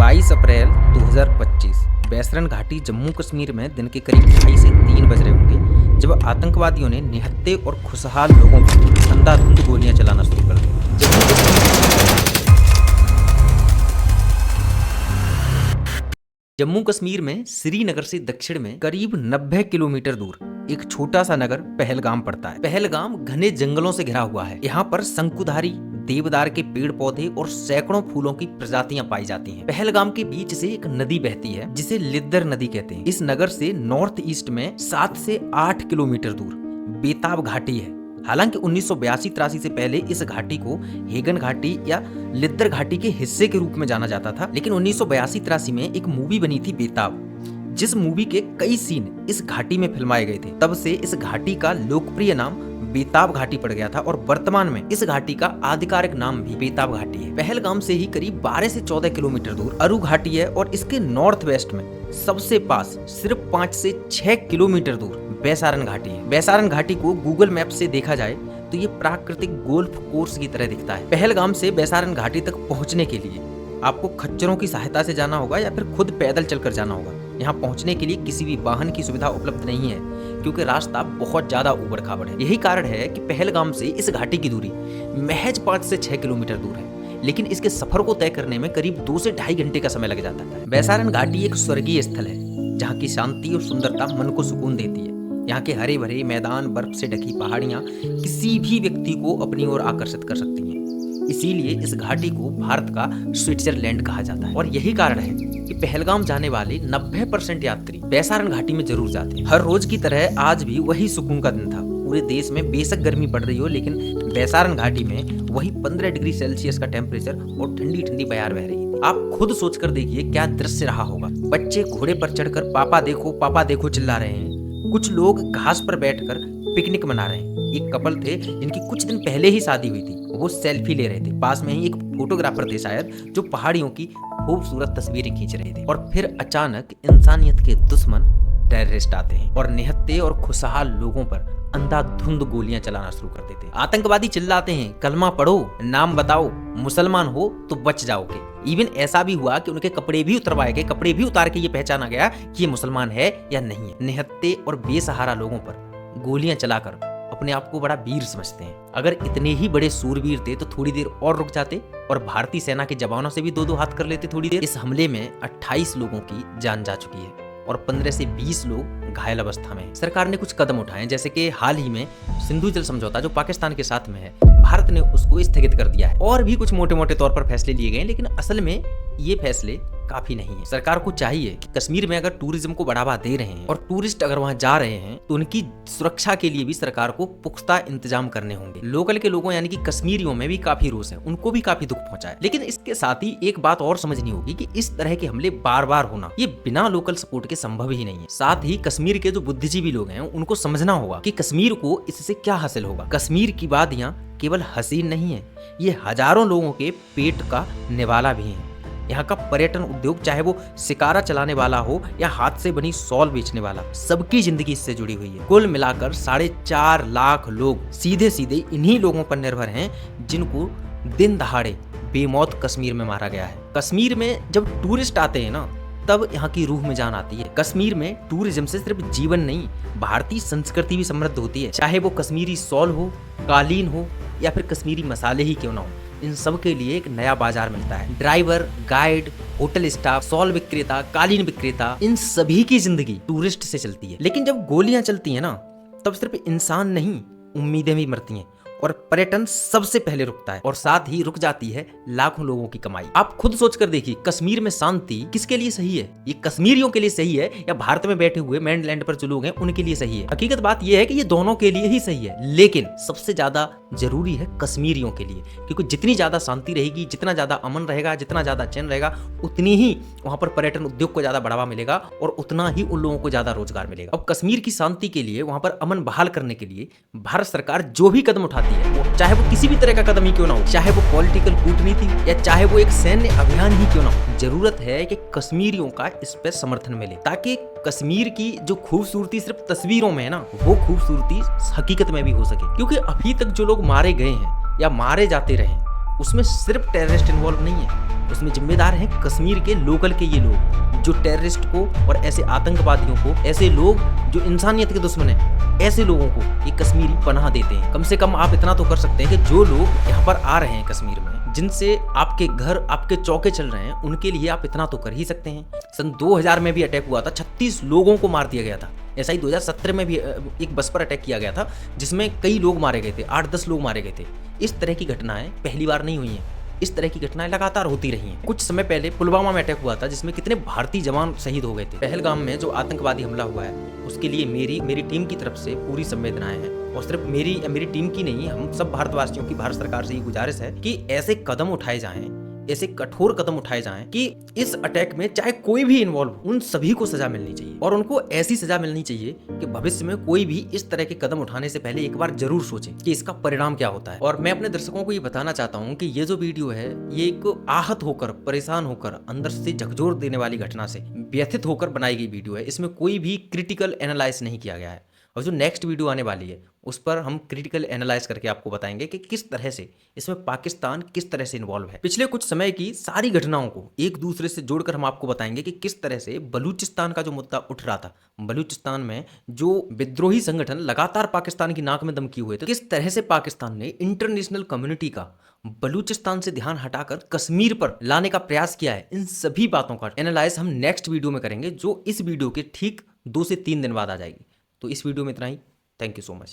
22 अप्रैल 2025 बैसरन घाटी जम्मू कश्मीर में दिन के करीब 2:30 से 3 बज रहे होंगे जब आतंकवादियों ने निहत्थे और खुशहाल लोगों पर अंधाधुंध गोलियां चलाना शुरू कर दी। जम्मू कश्मीर में श्रीनगर से दक्षिण में करीब 90 किलोमीटर दूर एक छोटा सा नगर पहलगाम पड़ता है। पहलगाम घने जंगलों से घिरा हुआ है। यहाँ पर शंकुधारी देवदार के पेड़ पौधे और सैकड़ों फूलों की प्रजातियां पाई जाती हैं। पहलगाम के बीच से एक नदी बहती है जिसे लिद्दर नदी कहते हैं। इस नगर से नॉर्थ ईस्ट में 7 से 8 किलोमीटर दूर बेताब घाटी है। हालांकि 1982-83 से पहले इस घाटी को हेगन घाटी या लिद्दर घाटी के हिस्से के रूप में जाना जाता था, लेकिन 1982-83 में एक मूवी बनी थी बेताब, जिस मूवी के कई सीन इस घाटी में फिल्माए गए थे। तब से इस घाटी का लोकप्रिय नाम बेताब घाटी पड़ गया था और वर्तमान में इस घाटी का आधिकारिक नाम भी बेताब घाटी है। पहलगाम से ही करीब 12 से 14 किलोमीटर दूर अरू घाटी है और इसके नॉर्थ वेस्ट में सबसे पास सिर्फ 5 से 6 किलोमीटर दूर बैसारन घाटी है। बैसारन घाटी को गूगल मैप से देखा जाए तो ये प्राकृतिक गोल्फ कोर्स की तरह दिखता है। पहलगाम से बैसारन घाटी तक पहुंचने के लिए आपको खच्चरों की सहायता से जाना होगा या फिर खुद पैदल चलकर जाना होगा। यहाँ पहुँचने के लिए किसी भी वाहन की सुविधा उपलब्ध नहीं है क्योंकि रास्ता बहुत ज्यादा ऊबड़ खाबड़ है। यही कारण है कि पहलगाम से इस घाटी की दूरी महज 5 से 6 किलोमीटर दूर है, लेकिन इसके सफर को तय करने में करीब 2 से ढाई घंटे का समय लग जाता है। बैसारन घाटी एक स्वर्गीय स्थल है जहाँ की शांति और सुंदरता मन को सुकून देती है। यहाँ के हरे भरे मैदान, बर्फ से ढकी पहाड़ियाँ किसी भी व्यक्ति को अपनी ओर आकर्षित कर सकती हैं। इसीलिए इस घाटी को भारत का स्विट्जरलैंड कहा जाता है और यही कारण है कि पहलगाम जाने वाले 90% यात्री बैसारन घाटी में जरूर जाते हैं। हर रोज की तरह आज भी वही सुकून का दिन था। पूरे देश में बेशक गर्मी पड़ रही हो, लेकिन बैसारन घाटी में वही 15 डिग्री सेल्सियस का टेम्परेचर और ठंडी ठंडी बयार बह रही है। आप खुद सोच कर देखिए क्या दृश्य रहा होगा। बच्चे घोड़े पर चढ़कर पापा देखो चिल्ला रहे हैं। कुछ लोग घास पर बैठकर पिकनिक मना रहे हैं। एक कपल थे जिनकी कुछ दिन पहले ही शादी हुई थी, वो सेल्फी ले रहे थे। पास में ही एक फोटोग्राफर थे शायद, जो पहाड़ियों की खूबसूरत तस्वीरें खींच रहे थे। और फिर अचानक इंसानियत के दुश्मन टेररिस्ट आते हैं और निहत्थे और खुशहाल लोगों पर अंधाधुंध गोलियां चलाना शुरू कर देते हैं। आतंकवादी चिल्लाते हैं, कलमा पढ़ो, नाम बताओ, मुसलमान हो तो बच जाओगे। इवन ऐसा भी हुआ कि उनके कपड़े भी उतरवाए गए। कपड़े भी उतार के ये पहचाना गया कि ये मुसलमान है या नहीं है। निहत्थे और बेसहारा लोगों पर गोलियां चलाकर अपने आप को बड़ा वीर समझते हैं। अगर इतने ही बड़े सूरवीर थे तो थोड़ी देर और रुक जाते और भारतीय सेना के जवानों से भी दो हाथ कर लेते थोड़ी देर। इस हमले में 28 लोगों की जान जा चुकी है और 15 से 20 लोग घायल अवस्था में। सरकार ने कुछ कदम उठाए, जैसे कि हाल ही में सिंधु जल समझौता जो पाकिस्तान के साथ में है, भारत ने उसको स्थगित कर दिया है। और भी कुछ मोटे मोटे तौर पर फैसले लिए गए, लेकिन असल में ये फैसले काफी नहीं है। सरकार को चाहिए कि कश्मीर में अगर टूरिज्म को बढ़ावा दे रहे हैं और टूरिस्ट अगर वहां जा रहे हैं तो उनकी सुरक्षा के लिए भी सरकार को पुख्ता इंतजाम करने होंगे। लोकल के लोगों यानी कि कश्मीरियों में भी काफी रोष है, उनको भी काफी दुख पहुंचा है। लेकिन इसके साथ ही एक बात और समझनी होगी कि इस तरह के हमले बार बार होना ये बिना लोकल सपोर्ट के संभव ही नहीं है। साथ ही कश्मीर के जो बुद्धिजीवी लोग हैं उनको समझना होगा कि कश्मीर को इससे क्या हासिल होगा। कश्मीर की वादियां केवल हसीन नहीं है, ये हजारों लोगों के पेट का निवाला भी है। यहाँ का पर्यटन उद्योग, चाहे वो शिकारा चलाने वाला हो या हाथ से बनी शॉल बेचने वाला, सबकी जिंदगी इससे जुड़ी हुई है। कुल मिलाकर 4.5 लाख लोग सीधे सीधे इन्हीं लोगों पर निर्भर हैं जिनको दिन दहाड़े बेमौत कश्मीर में मारा गया है। कश्मीर में जब टूरिस्ट आते हैं ना, तब यहाँ की रूह में जान आती है। कश्मीर में टूरिज्म से सिर्फ जीवन नहीं, भारतीय संस्कृति भी समृद्ध होती है। चाहे वो कश्मीरी शॉल हो, कालीन हो या फिर कश्मीरी मसाले ही क्यों ना हो, इन सब के लिए एक नया बाजार मिलता है। Driver, guide, hotel staff, shawl विक्रेता, कालीन विक्रेता, इन सभी की जिंदगी टूरिस्ट से चलती है। लेकिन जब गोलियां चलती हैं ना, तब सिर्फ इंसान नहीं, उम्मीदें भी मरती हैं और पर्यटन सबसे पहले रुकता है और साथ ही रुक जाती है लाखों लोगों की कमाई। आप खुद सोच कर देखिए, कश्मीर में शांति किसके लिए सही है? ये कश्मीरियों के लिए सही है या भारत में बैठे हुए मेनलैंड पर जो लोग हैं उनके लिए सही है? हकीकत बात यह है कि ये दोनों के लिए ही सही है, लेकिन सबसे ज्यादा जरूरी है कश्मीरियों के लिए, क्योंकि जितनी ज्यादा शांति रहेगी, जितना ज्यादा अमन रहेगा, जितना ज्यादा चैन रहेगा, उतनी ही वहां पर पर्यटन उद्योग को ज्यादा बढ़ावा मिलेगा और उतना ही उन लोगों को ज्यादा रोजगार मिलेगा। अब कश्मीर की शांति के लिए, वहां पर अमन बहाल करने के लिए भारत सरकार जो भी कदम उठाती है, वो चाहे वो किसी भी तरह का कदम ही क्यों ना हो, चाहे वो पॉलिटिकल कूटनीति या चाहे वो एक सैन्य अभियान ही क्यों ना हो, जरूरत है कि कश्मीरियों का इस पर समर्थन मिले, ताकि कश्मीर की जो खूबसूरती सिर्फ तस्वीरों में है ना, वो खूबसूरती हकीकत में भी हो सके। क्योंकि अभी तक जो लोग मारे गए हैं या मारे जाते रहे, उसमें सिर्फ टेररिस्ट इन्वॉल्व नहीं है, उसमें जिम्मेदार हैं कश्मीर के लोकल के ये लोग, जो टेररिस्ट को और ऐसे आतंकवादियों को, ऐसे लोग जो इंसानियत के दुश्मन हैं, ऐसे लोगों को ये कश्मीरी पनाह देते हैं। कम से कम आप इतना तो कर सकते हैं कि जो लोग यहाँ पर आ रहे हैं कश्मीर में, जिनसे आपके घर, आपके चौके चल रहे हैं, उनके लिए आप इतना तो कर ही सकते हैं। सन 2000 में भी अटैक हुआ था, 36 लोगों को मार दिया गया था। ऐसा ही 2017 में भी एक बस पर अटैक किया गया था, जिसमें कई लोग मारे गए थे, 8-10 लोग मारे गए थे। इस तरह की घटनाएं पहली बार नहीं हुई हैं, इस तरह की घटनाएं लगातार होती रही हैं। कुछ समय पहले पुलवामा में अटैक हुआ था, जिसमें कितने भारतीय जवान शहीद हो गए थे। पहलगाम में जो आतंकवादी हमला हुआ है, उसके लिए मेरी टीम की तरफ से पूरी संवेदनाएं हैं। और सिर्फ मेरी टीम की नहीं, हम सब भारतवासियों की भारत सरकार से ये गुजारिश है कि ऐसे कदम उठाए जाएं, ऐसे कठोर कदम उठाए जाएं कि इस अटैक में चाहे कोई भी इन्वॉल्व, उन सभी को सजा मिलनी चाहिए। और उनको ऐसी सजा मिलनी चाहिए कि भविष्य में कोई भी इस तरह के कदम उठाने से पहले एक बार जरूर सोचे कि इसका परिणाम क्या होता है। और मैं अपने दर्शकों को ये बताना चाहता हूँ कि ये जो वीडियो है, ये एक आहत होकर, परेशान होकर, अंदर से झकझोर देने वाली घटना से व्यथित होकर बनाई गई वीडियो है। इसमें कोई भी क्रिटिकल एनालाइज नहीं किया गया है। और जो नेक्स्ट वीडियो आने वाली है, उस पर हम क्रिटिकल एनालाइज करके आपको बताएंगे कि किस तरह से इसमें पाकिस्तान किस तरह से इन्वॉल्व है। पिछले कुछ समय की सारी घटनाओं को एक दूसरे से जोड़कर हम आपको बताएंगे कि किस तरह से बलूचिस्तान का जो मुद्दा उठ रहा था, बलूचिस्तान में जो विद्रोही संगठन लगातार पाकिस्तान की नाक में दम किए हुए थे, किस तरह से पाकिस्तान ने इंटरनेशनल कम्युनिटी का बलूचिस्तान से ध्यान हटाकर कश्मीर पर लाने का प्रयास किया है। इन सभी बातों का एनालाइज हम नेक्स्ट वीडियो में करेंगे, जो इस वीडियो के ठीक 2 से 3 दिन बाद आ जाएगी। तो इस वीडियो में इतना ही। Thank you so much.